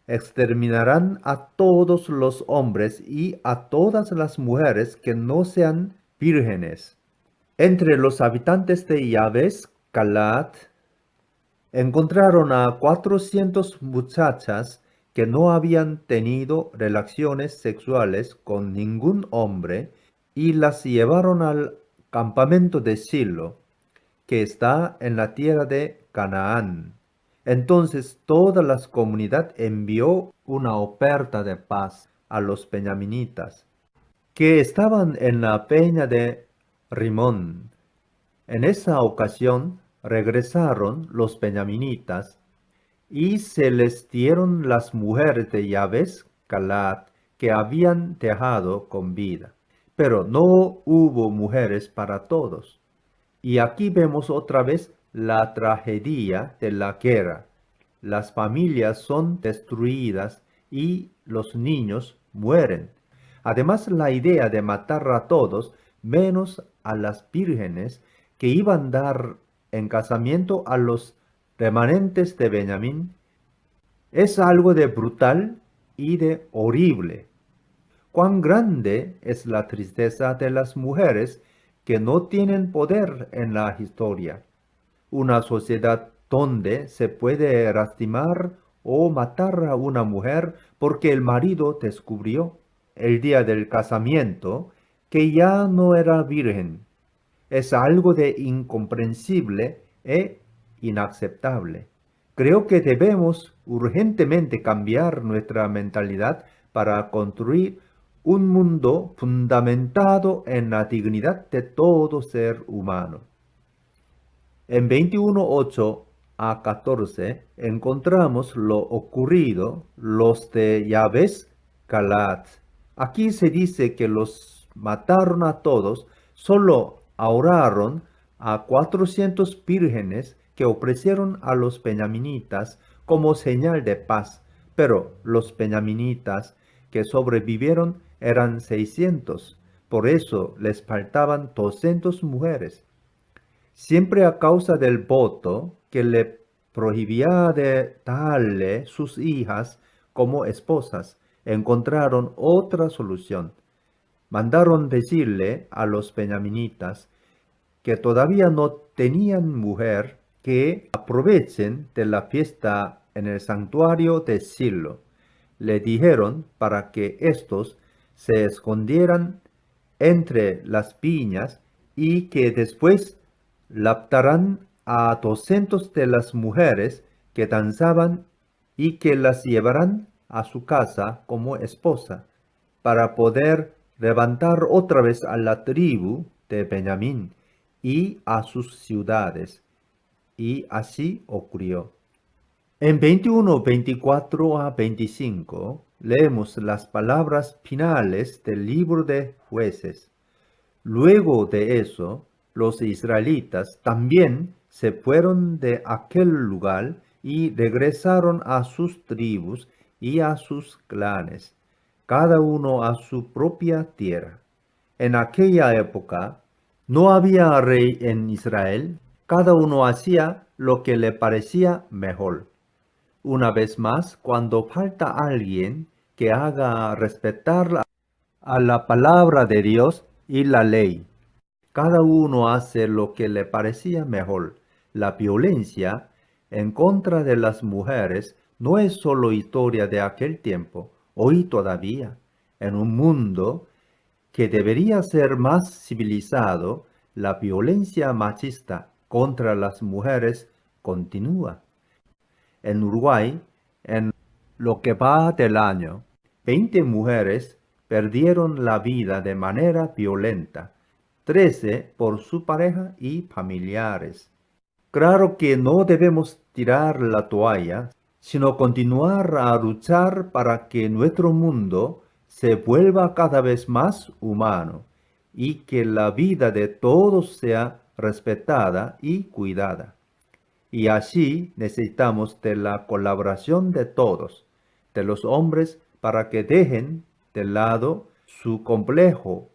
Exterminarán a todos los hombres y a todas las mujeres que no sean vírgenes. Entre los habitantes de Yabes Galaad encontraron a 400 muchachas que no habían tenido relaciones sexuales con ningún hombre y las llevaron al campamento de Silo, que está en la tierra de Canaán. Entonces toda la comunidad envió una oferta de paz a los benyaminitas, que estaban en la peña de Rimón. En esa ocasión regresaron los benyaminitas y se les dieron las mujeres de Yabes Galaad que habían dejado con vida. Pero no hubo mujeres para todos. Y aquí vemos otra vez la tragedia de la guerra. Las familias son destruidas y los niños mueren. Además, la idea de matar a todos, menos a las vírgenes, que iban a dar en casamiento a los remanentes de Benjamín, es algo de brutal y de horrible. Cuán grande es la tristeza de las mujeres que no tienen poder en la historia. Una sociedad donde se puede lastimar o matar a una mujer porque el marido descubrió el día del casamiento que ya no era virgen. Es algo de incomprensible e inaceptable. Creo que debemos urgentemente cambiar nuestra mentalidad para construir un mundo fundamentado en la dignidad de todo ser humano. En 21:8 a 14 encontramos lo ocurrido los de Yabes Galaad. Aquí se dice que los mataron a todos, solo ahorraron a 400 vírgenes que ofrecieron a los benyaminitas como señal de paz, pero los benyaminitas que sobrevivieron eran 600, por eso les faltaban 200 mujeres. Siempre a causa del voto que le prohibía de darle sus hijas como esposas, encontraron otra solución. Mandaron decirle a los benyaminitas que todavía no tenían mujer que aprovechen de la fiesta en el santuario de Silo. Le dijeron para que éstos se escondieran entre las viñas y que después raptarán a 200 de las mujeres que danzaban y que las llevarán a su casa como esposa, para poder levantar otra vez a la tribu de Benjamín y a sus ciudades. Y así ocurrió. En 21, 24 a 25 leemos las palabras finales del libro de Jueces. Luego de eso, los israelitas también se fueron de aquel lugar y regresaron a sus tribus y a sus clanes, cada uno a su propia tierra. En aquella época no había rey en Israel, cada uno hacía lo que le parecía mejor. Una vez más, cuando falta alguien que haga respetar a la palabra de Dios y la ley, cada uno hace lo que le parecía mejor. La violencia en contra de las mujeres no es solo historia de aquel tiempo, hoy todavía, en un mundo que debería ser más civilizado, la violencia machista contra las mujeres continúa. En Uruguay, en lo que va del año, 20 mujeres perdieron la vida de manera violenta, 13 por su pareja y familiares. Claro que no debemos tirar la toalla, sino continuar a luchar para que nuestro mundo se vuelva cada vez más humano y que la vida de todos sea respetada y cuidada. Y así necesitamos de la colaboración de todos, de los hombres, para que dejen de lado su complejo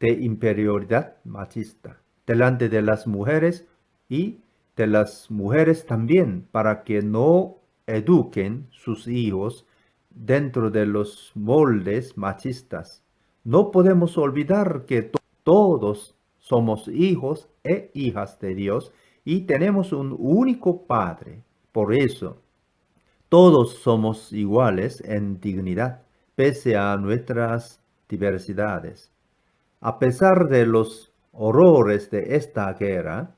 de inferioridad machista delante de las mujeres y de las mujeres también, para que no eduquen sus hijos dentro de los moldes machistas. No podemos olvidar que todos somos hijos e hijas de Dios y tenemos un único Padre. Por eso, todos somos iguales en dignidad, pese a nuestras diversidades. A pesar de los horrores de esta guerra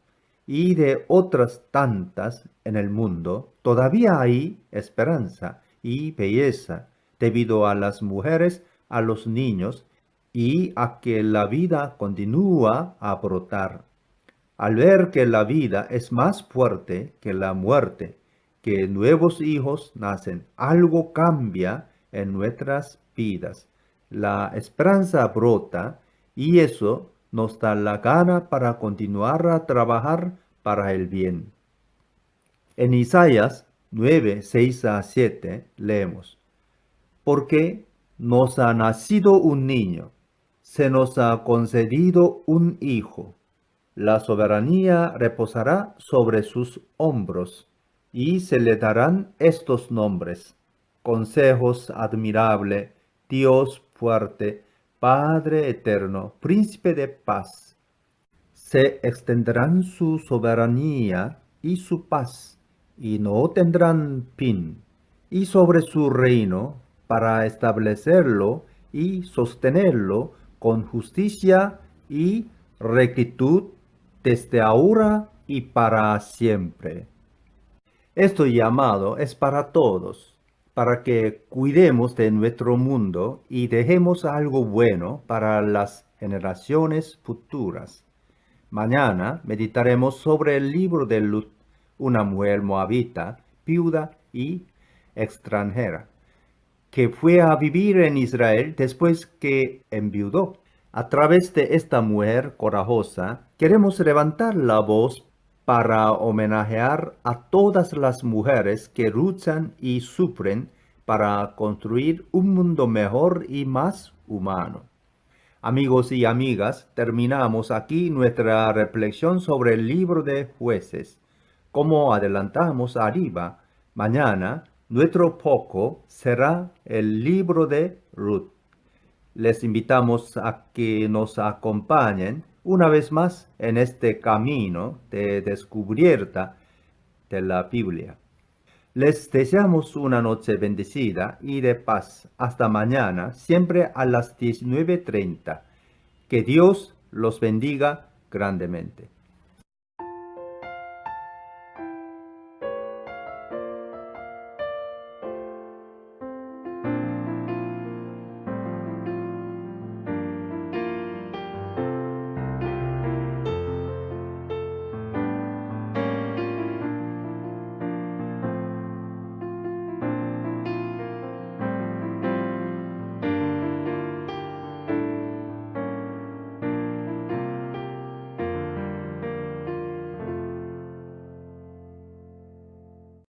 y de otras tantas en el mundo, todavía hay esperanza y belleza debido a las mujeres, a los niños y a que la vida continúa a brotar. Al ver que la vida es más fuerte que la muerte, que nuevos hijos nacen, algo cambia en nuestras vidas. La esperanza brota y eso nos da la gana para continuar a trabajar para el bien. En Isaías 9, 6 a 7 leemos: Porque nos ha nacido un niño, se nos ha concedido un hijo. La soberanía reposará sobre sus hombros, y se le darán estos nombres: Consejos admirable, Dios fuerte, Padre eterno, Príncipe de paz. Se extenderán su soberanía y su paz, y no tendrán fin, y sobre su reino, para establecerlo y sostenerlo con justicia y rectitud desde ahora y para siempre. Este llamado es para todos, para que cuidemos de nuestro mundo y dejemos algo bueno para las generaciones futuras. Mañana meditaremos sobre el libro de Ruth, una mujer moabita, viuda y extranjera, que fue a vivir en Israel después que enviudó. A través de esta mujer corajosa, queremos levantar la voz para homenajear a todas las mujeres que luchan y sufren para construir un mundo mejor y más humano. Amigos y amigas, terminamos aquí nuestra reflexión sobre el libro de Jueces. Como adelantamos arriba, mañana nuestro foco será el libro de Ruth. Les invitamos a que nos acompañen una vez más en este camino de descubierta de la Biblia. Les deseamos una noche bendecida y de paz. Hasta mañana, siempre a las 19:30. Que Dios los bendiga grandemente.